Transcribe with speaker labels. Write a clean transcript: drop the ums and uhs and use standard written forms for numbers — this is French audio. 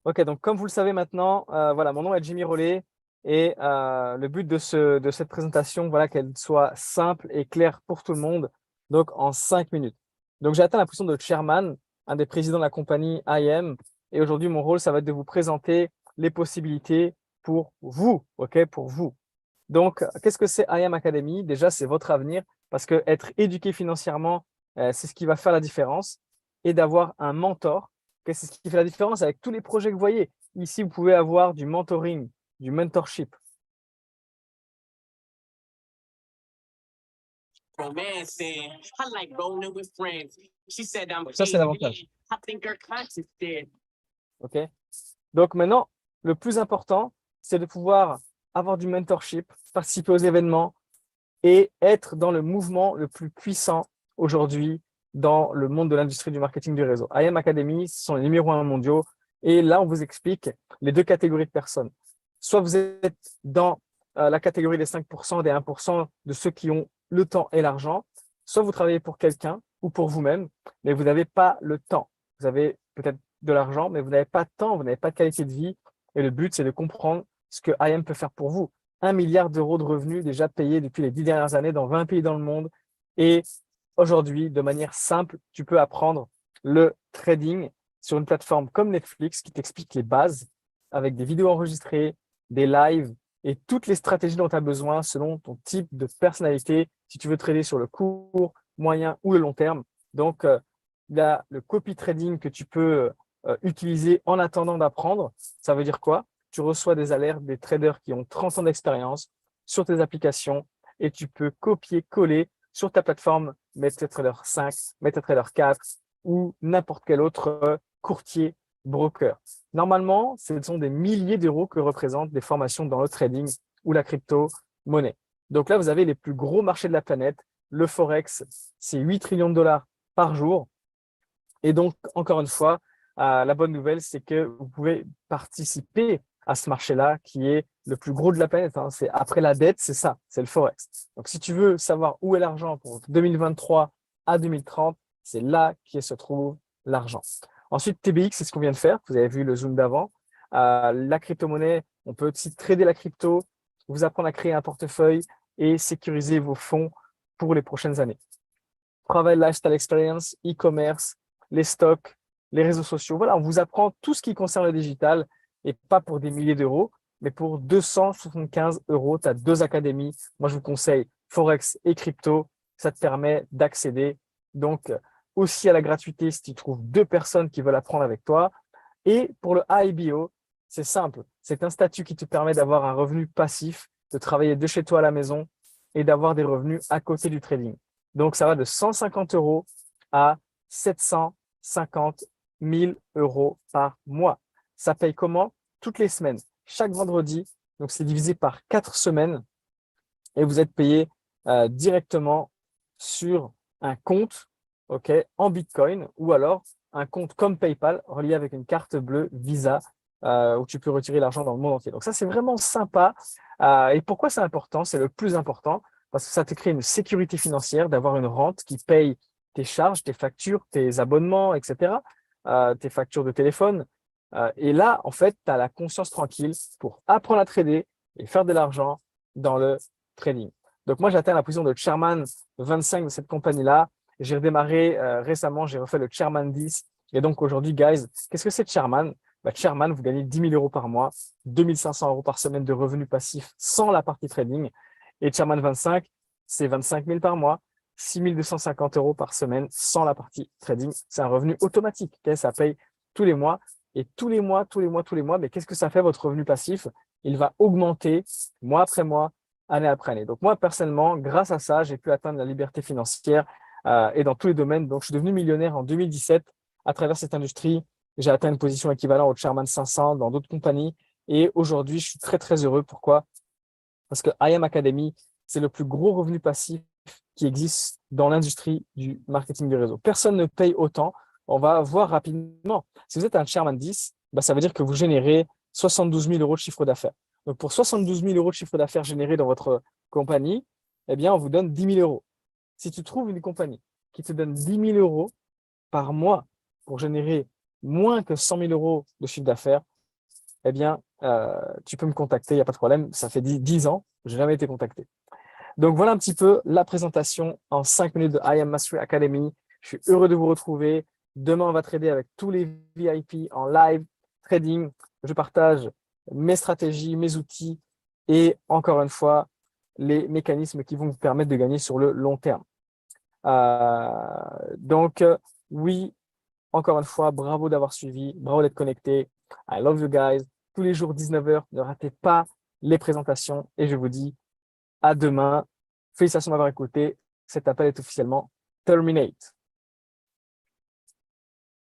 Speaker 1: Ok, donc comme vous le savez maintenant, voilà, mon nom est Jimmy Rollet et le but de cette présentation, voilà, qu'elle soit simple et claire pour tout le monde, donc en 5 minutes. Donc j'ai atteint la position de chairman, un des présidents de la compagnie IM, et aujourd'hui mon rôle, ça va être de vous présenter les possibilités pour vous, ok, pour vous. Donc, qu'est-ce que c'est IM Academy? Déjà, c'est votre avenir parce que être éduqué financièrement, c'est ce qui va faire la différence. Et d'avoir un mentor, c'est ce qui fait la différence avec tous les projets que vous voyez. Ici, vous pouvez avoir du mentoring, du mentorship.
Speaker 2: Romancing. I like rolling with friends. She said I'm
Speaker 1: Donc, ça, c'est l'avantage.
Speaker 2: I think her conscience did.
Speaker 1: Ok? Donc, maintenant, le plus important, c'est de pouvoir avoir du mentorship, participer aux événements et être dans le mouvement le plus puissant aujourd'hui dans le monde de l'industrie du marketing du réseau. IM Academy, ce sont les numéros 1 mondiaux. Et là, on vous explique les deux catégories de personnes. Soit vous êtes dans la catégorie des 5%, des 1% de ceux qui ont le temps et l'argent, soit vous travaillez pour quelqu'un ou pour vous-même, mais vous n'avez pas le temps. Vous avez peut-être de l'argent, mais vous n'avez pas de temps, vous n'avez pas de qualité de vie. Et le but, c'est de comprendre ce que IM peut faire pour vous. 1 milliard d'euros de revenus déjà payés depuis les 10 dernières années dans 20 pays dans le monde. Et aujourd'hui, de manière simple, tu peux apprendre le trading sur une plateforme comme Netflix qui t'explique les bases avec des vidéos enregistrées, des lives et toutes les stratégies dont tu as besoin selon ton type de personnalité, si tu veux trader sur le court, moyen ou le long terme. Donc, il y a le copy trading que tu peux utiliser en attendant d'apprendre. Ça veut dire quoi? Tu reçois des alertes des traders qui ont 30 ans d'expérience sur tes applications et tu peux copier-coller sur ta plateforme MetaTrader 5, MetaTrader 4 ou n'importe quel autre courtier broker. Normalement, ce sont des milliers d'euros que représentent des formations dans le trading ou la crypto-monnaie. Donc là, vous avez les plus gros marchés de la planète. Le Forex, c'est 8 trillions de dollars par jour. Et donc, encore une fois, la bonne nouvelle, c'est que vous pouvez participer à ce marché-là qui est le plus gros de la planète. Hein. C'est après la dette, c'est ça, c'est le Forex. Donc, si tu veux savoir où est l'argent pour 2023 à 2030, c'est là qu'il se trouve l'argent. Ensuite, TBX, c'est ce qu'on vient de faire. Vous avez vu le zoom d'avant. La crypto-monnaie, on peut aussi trader la crypto, vous apprendre à créer un portefeuille et sécuriser vos fonds pour les prochaines années. Travail, lifestyle experience, e-commerce, les stocks, les réseaux sociaux. Voilà, on vous apprend tout ce qui concerne le digital et pas pour des milliers d'euros, mais pour 275 euros. Tu as 2 académies. Moi, je vous conseille Forex et crypto. Ça te permet d'accéder donc aussi à la gratuité si tu trouves 2 personnes qui veulent apprendre avec toi. Et pour le IBO, c'est simple. C'est un statut qui te permet d'avoir un revenu passif, de travailler de chez toi à la maison et d'avoir des revenus à côté du trading. Donc, ça va de 150 euros à 750 000 euros par mois. Ça paye comment? Toutes les semaines, chaque vendredi. Donc, c'est divisé par 4 semaines et vous êtes payé directement sur un compte, ok, en Bitcoin ou alors un compte comme PayPal relié avec une carte bleue Visa où tu peux retirer l'argent dans le monde entier. Donc ça, c'est vraiment sympa. Et pourquoi c'est important? C'est le plus important parce que ça te crée une sécurité financière d'avoir une rente qui paye tes charges, tes factures, tes abonnements, etc., tes factures de téléphone. Et là, en fait, tu as la conscience tranquille pour apprendre à trader et faire de l'argent dans le trading. Donc moi, j'atteins la position de chairman 25 de cette compagnie-là. J'ai redémarré récemment, j'ai refait le chairman 10. Et donc aujourd'hui, guys, qu'est-ce que c'est chairman? Chairman, vous gagnez 10 000 euros par mois, 2 500 euros par semaine de revenus passifs sans la partie trading. Et chairman 25, c'est 25 000 par mois, 6 250 euros par semaine sans la partie trading. C'est un revenu automatique. Okay, ça paye tous les mois. Et tous les mois, mais qu'est-ce que ça fait votre revenu passif? Il va augmenter mois après mois, année après année. Donc moi, personnellement, grâce à ça, j'ai pu atteindre la liberté financière et dans tous les domaines. Donc je suis devenu millionnaire en 2017 à travers cette industrie. J'ai atteint une position équivalente au Chairman 500 dans d'autres compagnies. Et aujourd'hui, je suis très, très heureux. Pourquoi? Parce que IM Academy, c'est le plus gros revenu passif qui existe dans l'industrie du marketing du réseau. Personne ne paye autant. On va voir rapidement. Si vous êtes un Chairman 10, ça veut dire que vous générez 72 000 euros de chiffre d'affaires. Donc, pour 72 000 euros de chiffre d'affaires généré dans votre compagnie, eh bien, on vous donne 10 000 euros. Si tu trouves une compagnie qui te donne 10 000 euros par mois pour générer moins que 100 000 euros de chiffre d'affaires, eh bien, tu peux me contacter, il n'y a pas de problème. Ça fait 10 ans, je n'ai jamais été contacté. Donc, voilà un petit peu la présentation en 5 minutes de I Am Mastery Academy. Je suis heureux de vous retrouver. Demain, on va trader avec tous les VIP en live trading. Je partage mes stratégies, mes outils et encore une fois, les mécanismes qui vont vous permettre de gagner sur le long terme. Donc, oui, encore une fois, bravo d'avoir suivi, bravo d'être connecté. I love you guys. Tous les jours 19h, ne ratez pas les présentations et je vous dis à demain. Félicitations d'avoir écouté. Cet appel est officiellement terminate.